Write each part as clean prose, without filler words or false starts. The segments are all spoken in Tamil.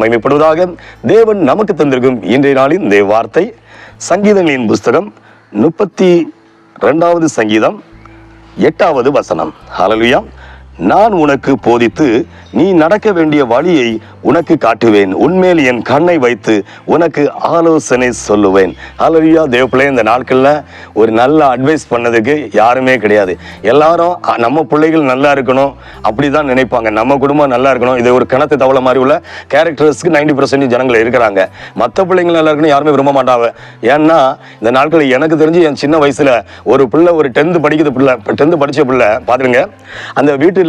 மகிமைப்படுவதாக. தேவன் நமக்கு தந்திருக்கும் இன்றைய நாளின் தேவ வார்த்தை சங்கீதங்களின் புஸ்தகம் 32வது சங்கீதம் 8வது வசனம். ஹல்லேலூயா. நான் உனக்கு போதித்து நீ நடக்க வேண்டிய வழியை உனக்கு காட்டுவேன், உன்மேல் என் கண்ணை வைத்து உனக்கு ஆலோசனை சொல்லுவேன். ஹல்லேலூயா. தேவப்பிள்ளை, இந்த நாட்களில் ஒரு நல்ல அட்வைஸ் பண்ணதுக்கு யாருமே கிடையாது. எல்லாரும் நம்ம பிள்ளைகள் நல்லா இருக்கணும் அப்படி தான் நினைப்பாங்க, நம்ம குடும்பம் நல்லா இருக்கணும். இது ஒரு கிணத்து தவளை மாதிரி உள்ள கேரக்டர்ஸ்க்கு 90% ஜனங்கள் இருக்கிறாங்க. மற்ற பிள்ளைங்கள் நல்லா இருக்கணும் யாருமே விரும்ப மாட்டாங்க. ஏன்னா இந்த நாட்களில் எனக்கு தெரிஞ்சு என் சின்ன வயசில் ஒரு பிள்ளை, ஒரு 10th படித்த பிள்ளை பார்த்துருங்க, அந்த வீட்டில்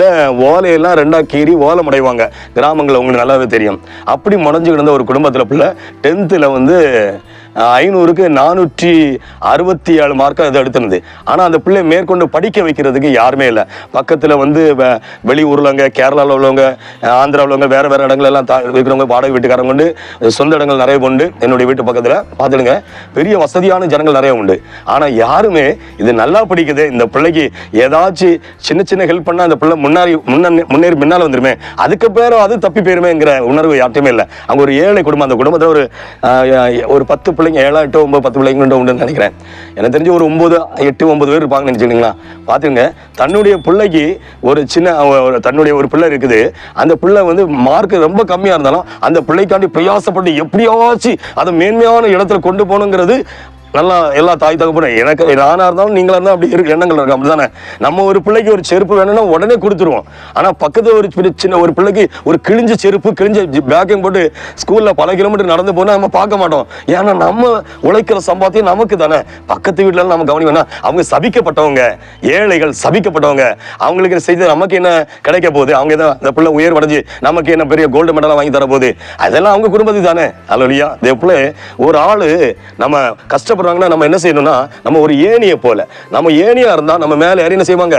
ஓலையெல்லாம் 2ஆ கீறி ஓலை முடைவாங்க. கிராமங்களில் உங்களுக்கு நல்லாவே தெரியும். அப்படி முடைஞ்சு கிடந்த ஒரு குடும்பத்தில் பிள்ளை 10th 500க்கு 467 மார்க்காக அது எடுத்திருந்தது. ஆனால் அந்த பிள்ளை மேற்கொண்டு படிக்க வைக்கிறதுக்கு யாருமே இல்லை. பக்கத்தில் வெளியூரில் உள்ளவங்க, கேரளாவில் உள்ளவங்க, ஆந்திராவில் உள்ளவங்க, வேறு வேறு இடங்கள் எல்லாம் இருக்கிறவங்க, வாடகை வீட்டுக்காரங்க கொண்டு, சொந்த இடங்கள் நிறைய உண்டு. என்னுடைய வீட்டு பக்கத்தில் பார்த்துடுங்க, பெரிய வசதியான ஜனங்கள் நிறைய உண்டு. ஆனால் யாருமே இது நல்லா படிக்குது, இந்த பிள்ளைக்கு ஏதாச்சும் சின்ன சின்ன ஹெல்ப் பண்ணால் அந்த பிள்ளை முன்னேறி முன்னால் வந்துருமே, அதுக்கு பேரும் அது தப்பி போயிருமேங்கிற உணர்வு யார்ட்டுமே இல்லை. அவங்க ஒரு ஏழை குடும்பம். அந்த குடும்பத்தில் ஒரு 10 பிள்ளைங்க, 7, 8, 9, 10 பிள்ளைங்க உண்டுன்னு நினைக்கிறேன். எனக்கு தெரிஞ்சு ஒரு 9, 8, 9 பேர் இருப்பாங்கன்னு நினைச்சுங்களா. பார்த்துங்க, தன்னுடைய பிள்ளைக்கு தன்னுடைய ஒரு பிள்ளை இருக்குது. அந்த பிள்ளை மார்க் ரொம்ப கம்மியாக இருந்தாலும் அந்த பிள்ளைக்காண்டி பிரயாசப்பட்டு எப்படியாச்சும் அதை மேன்மையான இடத்துல கொண்டு போகணுங்கிறது நல்லா எல்லா தாய் தகப்பனும். எனக்கு நானாக இருந்தாலும் நீங்களாக இருந்தால் அப்படி இருக்கு எண்ணங்கள் இருக்கு. அப்படி தானே. நம்ம ஒரு பிள்ளைக்கு ஒரு செருப்பு வேணும்னா உடனே கொடுத்துருவோம். ஆனால் பக்கத்தில் ஒரு பிள்ளைக்கு ஒரு கிழிஞ்ச செருப்பு, கிழிஞ்ச பேக்கிங் போட்டு ஸ்கூலில் பல கிலோமீட்டர் நடந்து போனால் நம்ம பார்க்க மாட்டோம். ஏன்னா நம்ம உழைக்கிற சம்பாத்தியம் நமக்கு தானே. பக்கத்து வீட்டில் நம்ம கவனிக்கணும். அவங்க சபிக்கப்பட்டவங்க, ஏழைகள், சபிக்கப்பட்டவங்க. அவங்களுக்கு செய்து நமக்கு என்ன கிடைக்க போகுது? அவங்க தான் அந்த பிள்ளை உயர்வடைஞ்சு நமக்கு என்ன பெரிய கோல்டு மெடலாக வாங்கி தர போகுது? அதெல்லாம் அவங்க குடும்பத்துக்கு தானே. ஹல்லேலூயா. தேவப்பிள்ளை, ஒரு ஆள் நம்ம கஷ்டப்பட்டு நம்ம என்ன செய்யணும்னா, நம்ம ஒரு ஏணியை போல, நம்ம ஏணியா இருந்தா நம்ம மேல ஏறி என்ன செய்வாங்க,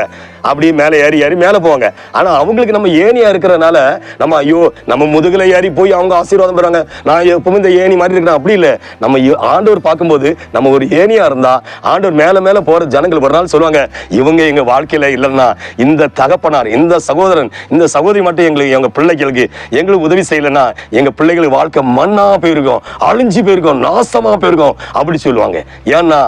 அப்படி மேல ஏறி ஏறி மேல போவாங்க. ஆனா அவங்களுக்கு நம்ம ஏணியா இருக்கிறதுனால நம்ம ஐயோ நம்ம முதுகுல ஏறி போய் அவங்க ஆசீர்வாதம் பெறாங்க, நான் எப்பவும் இந்த ஏணி மாதிரி இருக்கிறேன். அப்படி இல்லை. நம்ம ஆண்டவர் பார்க்கும்போது நம்ம ஒரு ஏணியா இருந்தா ஆண்டவர் மேல மேல போற ஜனங்கள் ஒரு நாள் சொல்லுவாங்க, இவங்க எங்க வாழ்க்கையில இல்லைன்னா இந்த தகப்பனார், இந்த சகோதரன், இந்த சகோதரி மட்டும் எங்க பிள்ளைகளுக்கு எங்களுக்கு உதவி செய்யலைன்னா எங்க பிள்ளைகளுக்கு வாழ்க்கை மண்ணா போயிருக்கும், அழிஞ்சு போயிருக்கும், நாசமா போயிருக்கும் அப்படி சொல்லுவாங்க. ஏன்னா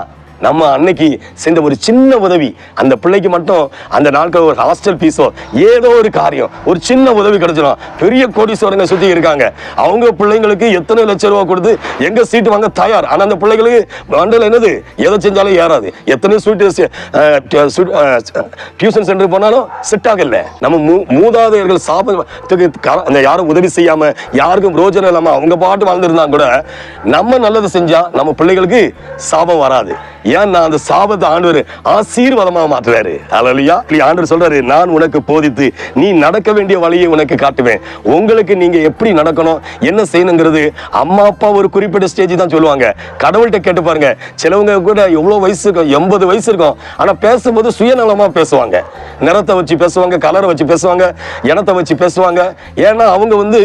நம்ம அன்னைக்கு செஞ்ச ஒரு சின்ன உதவி அந்த பிள்ளைக்கு மட்டும் அந்த நாட்கள் ஒரு ஹாஸ்டல் ஃபீஸோ ஏதோ ஒரு காரியம், ஒரு சின்ன உதவி கிடைச்சிடும். பெரிய கோடீஸ்வரங்க சுற்றி இருக்காங்க. அவங்க பிள்ளைங்களுக்கு எத்தனை லட்சம் ரூபா கொடுத்து எங்க சீட்டு வாங்க தயார். ஆனால் அந்த பிள்ளைகளுக்கு மண்டல என்னது, எதை செஞ்சாலும் ஏறாது. எத்தனை டியூஷன் சென்டர் போனாலும் செட் ஆகல. நம்ம மூதாதையர்கள் சாபத்துக்கு அந்த யாரும் உதவி செய்யாம யாருக்கும் பிரோஜனம் இல்லாம அவங்க பாட்டு வாழ்ந்துருந்தா கூட நம்ம நல்லது செஞ்சா நம்ம பிள்ளைகளுக்கு சாபம் வராது. ஏன்னா அந்த சாபத்தை ஆண்டவர் ஆசீர்வாதமா மாற்றுறாரு. ஹல்லேலூயா. ஆண்டவர் சொல்றாரு, நான் உனக்கு போதித்து நீ நடக்க வேண்டிய வழியை உனக்கு காட்டுவேன். உங்களுக்கு நீங்க எப்படி நடக்கணும், என்ன செய்யணுங்கிறது அம்மா அப்பா ஒரு குறிப்பிட்ட ஸ்டேஜ் தான் சொல்லுவாங்க. கடவுள்கிட்ட கேட்டு பாருங்க. சிலவங்க கூட எவ்வளவு வயசு இருக்கும், 80 வயசு இருக்கும். ஆனா பேசும்போது சுயநலமா பேசுவாங்க. நிறத்தை வச்சு பேசுவாங்க, கலரை வச்சு பேசுவாங்க, இனத்தை வச்சு பேசுவாங்க. ஏன்னா அவங்க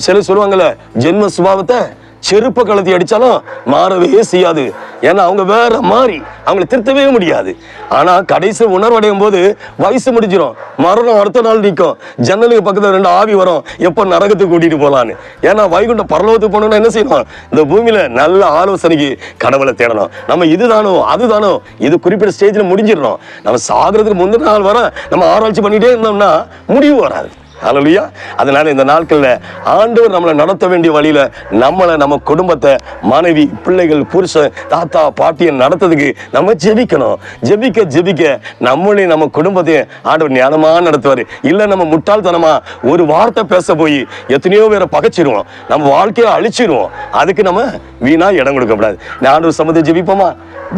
சில சொல்லுவாங்கல்ல, ஜென்ம சுபாவத்தை செருப்ப கலத்தி அடிச்சாலும் மாறவே செய்யாது. ஏன்னா அவங்க வேற மாதிரி, அவங்களை திருத்தவே முடியாது. ஆனா கடைசி உணர்வடையும் போது வயசு முடிஞ்சிடும், மரணம் அடுத்த நாள் நிற்கும். ஜன்னலுக்கு பக்கத்துல 2 ஆவி வரும், எப்ப நரகத்துக்கு கூட்டிட்டு போலான்னு. ஏன்னா வைகுண்ட பரலோகத்துக்கு போனோம்னா என்ன செய்யணும், இந்த பூமியில நல்ல ஆலோசனைக்கு கடவுளை தேடணும். நம்ம இதுதானோ அதுதானோ, இது குறிப்பிட்ட ஸ்டேஜ்ல முடிஞ்சிடணும். நம்ம சாகிறதுக்கு முந்தின நாள் வர நம்ம ஆராய்ச்சி பண்ணிட்டே இருந்தோம்னா முடிவு வராது. ஹல்லேலூயா. அதனால இந்த நாட்கள்ல ஆண்டவர் நம்மளை நடத்த வேண்டிய வழியில நம்மளை, நம்ம குடும்பத்தை, மனைவி, பிள்ளைகள், புருஷன், தாத்தா, பாட்டியை நடத்துறதுக்கு நம்ம ஜெபிக்கணும். ஜெபிக்க நம்மளையும் நம்ம குடும்பத்தையும் ஆண்டவர் ஞானமா நடத்துவாரு. இல்ல நம்ம முட்டாள்தனமா ஒரு வார்த்தை பேச போய் எத்தனையோ பேரை பகைச்சிருவோம், நம்ம வாழ்க்கையை அழிச்சிருவோம். அதுக்கு நம்ம வீணா இடம் கொடுக்க கூடாது. ஆண்டவர் சம்மதி ஜெபிப்போமா?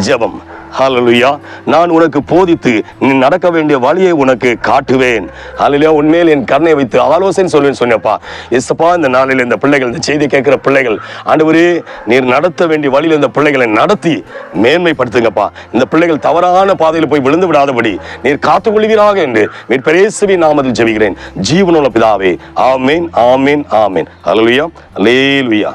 ஜெபம். ஹல்லேலூயா. நான் உனக்கு போதித்து நீ நடக்க வேண்டிய வழியை உனக்கு காட்டுவேன். ஹல்லேலூயா. உன்மேல் என் கண்ணை வைத்து ஆலோசனை சொல்வேன் சொன்னப்பா. இயேசுப்பா, இந்த நாளில் இந்த பிள்ளைகள், இந்த செய்தி கேட்கிற பிள்ளைகள், ஆண்டவரே நீர் நடத்த வேண்டிய வழியில் இந்த பிள்ளைகளை நடத்தி மேன்மைப்படுத்துங்கப்பா. இந்த பிள்ளைகள் தவறான பாதையில் போய் விழுந்து விடாதபடி நீர் காத்துக்கொள்வீராக என்று மீட்பர் இயேசுவின் நாமத்தில் ஜெபிக்கிறேன், ஜீவனுள்ள பிதாவே. ஆமேன், ஆமேன், ஆமேன். ஹல்லேலூயா, ஹல்லேலூயா.